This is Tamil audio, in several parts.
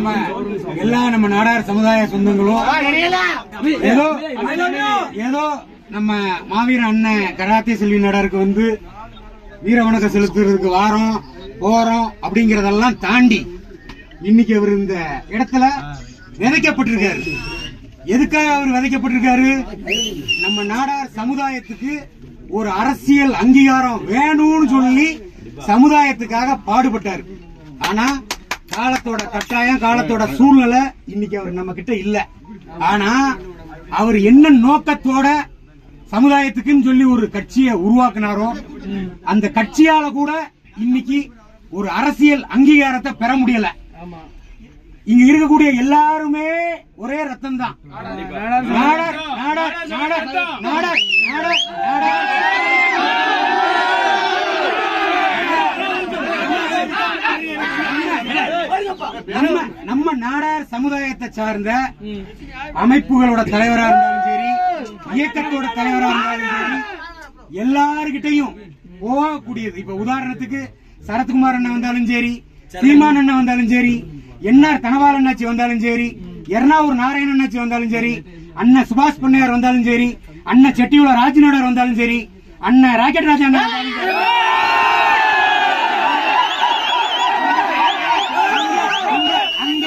நம்ம நாடார் சமுதாய சொந்தங்களும் ஏதோ நம்ம மாவீர அண்ணன் கராத்தே செல்வி நாடாருக்கு வந்து வீர வணக்கம் செலுத்துறதுக்கு வாரம் போறோம் அப்படிங்கறதெல்லாம் தாண்டி இன்னைக்கு அவர் இந்த இடத்துல விதைக்கப்பட்டிருக்காரு. எதுக்காக அவர் விதைக்கப்பட்டிருக்காரு? நம்ம நாடார் சமுதாயத்துக்கு ஒரு அரசியல் அங்கீகாரம் வேணும்னு சொல்லி சமுதாயத்துக்காக பாடுபட்டாரு. ஆனா காலத்தோட கட்டாயம், காலத்தோட சூழ்நிலை இன்னைக்கு அவர் நம்ம கிட்ட இல்ல. ஆனா அவர் என்ன நோக்கத்தோட சமுதாயத்துக்குன்னு சொல்லி ஒரு கட்சியை உருவாக்குனாரோ அந்த கட்சியால கூட இன்னைக்கு ஒரு அரசியல் அங்கீகாரத்தை பெற முடியல. இங்க இருக்கக்கூடிய எல்லாருமே ஒரே ரத்தம் தான். நம்ம நாடார் சமுதாயத்தை சார்ந்த அமைப்புகளோட தலைவராக இருந்தாலும் சரி, இயக்கத்தோட தலைவராக இருந்தாலும் சரி, எல்லாருக்கிட்டையும் போகக்கூடியது. இப்ப உதாரணத்துக்கு சரத்குமார் அண்ணன் வந்தாலும் சரி, சீமான் அண்ணன் வந்தாலும் சரி, என்ஆர் தனபால் அண்ணாச்சி வந்தாலும் சரி, எர்ணாவூர் நாராயண அண்ணாச்சி வந்தாலும் சரி, அண்ணன் சுபாஷ் பொன்னையார் வந்தாலும் சரி, அண்ணன் செட்டியுள்ள ராஜநாடர் வந்தாலும் சரி, அண்ணன் ராக்கெட் ராஜா வந்தாலும் சரி, அங்க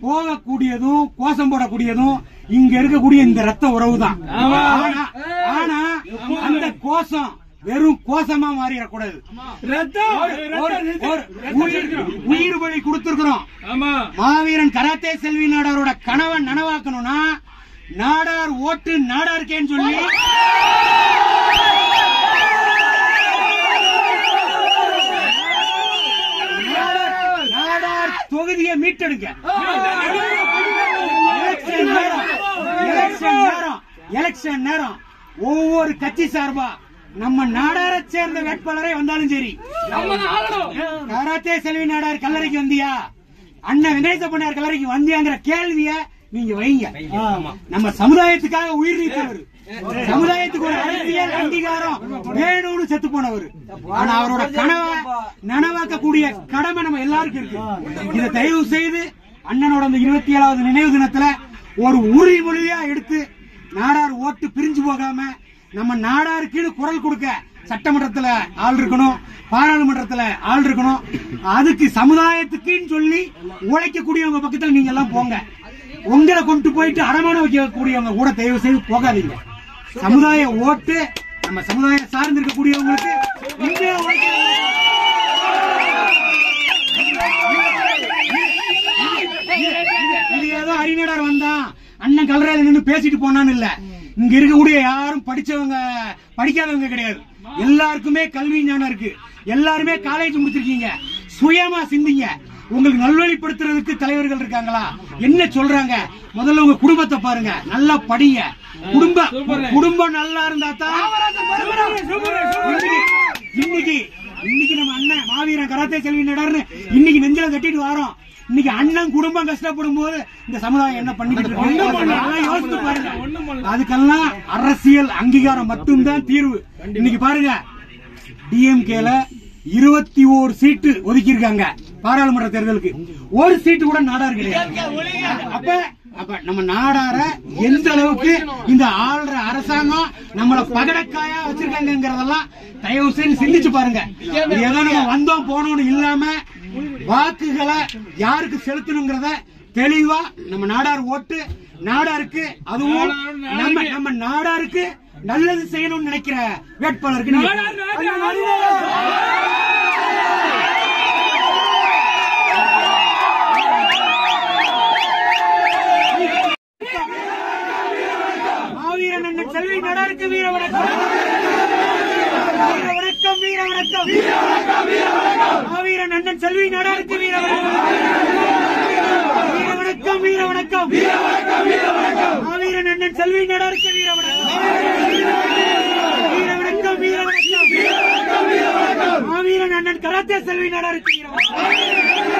போகக்கூடியதும் கோஷம் போடக்கூடியதும் இங்க இருக்கக்கூடிய இந்த ரத்த உறவு தான். ஆனா அந்த கோஷம் வெறும் கோஷமா மாறிடக்கூடாது. உயிர் பலி கொடுத்திருக்கிறோம். மாவீரன் கராத்தே செல்வி நாடாரோட கனவை நனவாக்கணும்னா நாடார் ஓட்டு நாடாருக்கேன்னு சொல்லி நாடார் தொகுதியை மீட்டெடுக்க எலெக்ஷன் நேரம் ஒவ்வொரு கட்சி சார்பா நம்ம நாடாரை சேர்ந்த வேட்பாளரை வந்தாலும் சரி, கராத்தே செல்வி நாடார் கல்லறைக்கு வந்தியா, அண்ணன் வினேச பொன்னையார் கல்லறைக்கு வந்தியாங்கிற கேள்விய நீங்க வைங்க. நம்ம சமுதாயத்துக்காக உயிர் நீத்தவர், சமுதாயத்துக்கு ஒரு அரசியல் அங்கீகாரம் வேணும்னு செத்து போனவர். ஆனா அவரோட கனவை நனவாக்கக்கூடிய கடமை நம்ம எல்லாருக்கும் இருக்கு. இதை தயவு செய்து அண்ணனோட 27வது நினைவு தினத்துல ஒரு உறுதிமொழியா எடுத்து நாடார் ஓட்டு பிரிஞ்சு போகாம நம்ம நாடாருக்குன்னு குரல் கொடுக்க சட்டமன்றத்துல ஆள் இருக்கணும், பாராளுமன்றத்துல ஆள் இருக்கணும். அதுக்கு சமுதாயத்துக்குன்னு சொல்லி உழைக்கக்கூடியவங்க பக்கத்துல நீங்க எல்லாம் போங்க. உங்களை கொண்டு போயிட்டு அடமானம் வைக்கக்கூடியவங்க கூட தயவு செய்து போகாதீங்க. சமுதாய ஓட்டு நம்ம சமுதாயம் சார்ந்து இருக்கக்கூடியவங்களுக்கு இது ஏதோ அறிஞர் வந்தான் அண்ணன் கல்லறையில நின்று பேசிட்டு போனான்னு இல்ல. இங்க இருக்கக்கூடிய யாரும் படிச்சவங்க படிக்காதவங்க கிடையாது. எல்லாருக்குமே கல்வி ஞானம் இருக்கு. எல்லாருமே காலேஜ் முடிச்சிருக்கீங்க. சுயமா சிந்திங்க. உங்களுக்கு நல்வழிப்படுத்துறதுக்கு தலைவர்கள் இருக்காங்களா? என்ன சொல்றாங்க? முதல்ல உங்க குடும்பத்தை பாருங்க, நல்லா படிங்க. குடும்பம் நல்லா இருந்தா தான் இன்னைக்கு நம்ம அண்ணன் மாவீரன் கராத்தே செல்வி நாடார்னு இன்னைக்கு நெஞ்சில கட்டிட்டு வரோம். இன்னைக்கு அண்ணன் குடும்பம் கஷ்டப்படும் போது இந்த சமுதாயம் என்ன பண்ணிட்டு இருக்கு யோசித்து பாருங்க. அதுக்கெல்லாம் அரசியல் அங்கீகாரம் மட்டும்தான் தீர்வு. இன்னைக்கு பாருங்க, டிஎம்கேல 21 சீட்டு ஒதுக்கி இருக்காங்க பாராளுமன்ற தேர்தலுக்கு. ஒரு சீட்டு கூட நாடார் கிடையாது. அப்ப நம்ம நாடார எந்த அளவுக்கு இந்த ஆள்ற அரசாங்கம் நம்மள பகடக்காயா வச்சிருக்காங்கிறதெல்லாம் தயவு செய்து சிந்திச்சு பாருங்க. ஏதோ நம்ம வந்தோம் போனோம்னு இல்லாம வாக்குகளை யாருக்கு செலுத்தணுங்கிறத தெளிவா நம்ம நாடார் ஓட்டு நாடாருக்கு, அதுவும் நம்ம நாடாருக்கு நல்லது செய்யணும்னு நினைக்கிற வேட்பாளருக்கு மாவீரன் அண்ணன் செல்வி நாடாருக்கு வீர வணக்கம், வீர வணக்கம், வீர வணக்கம், மாவீரன் அண்ணன் செல்வி நாடாருக்கு வீர வணக்கம், வீர வணக்கம், வீர வணக்கம், மாவீரன் அண்ணன் செல்வி நாடாருக்கு வீர வணக்கம், வீர வணக்கம், வீர வணக்கம், மாவீரன் அண்ணன் கராத்தே செல்வி நாடாருக்கு வீர வணக்கம்.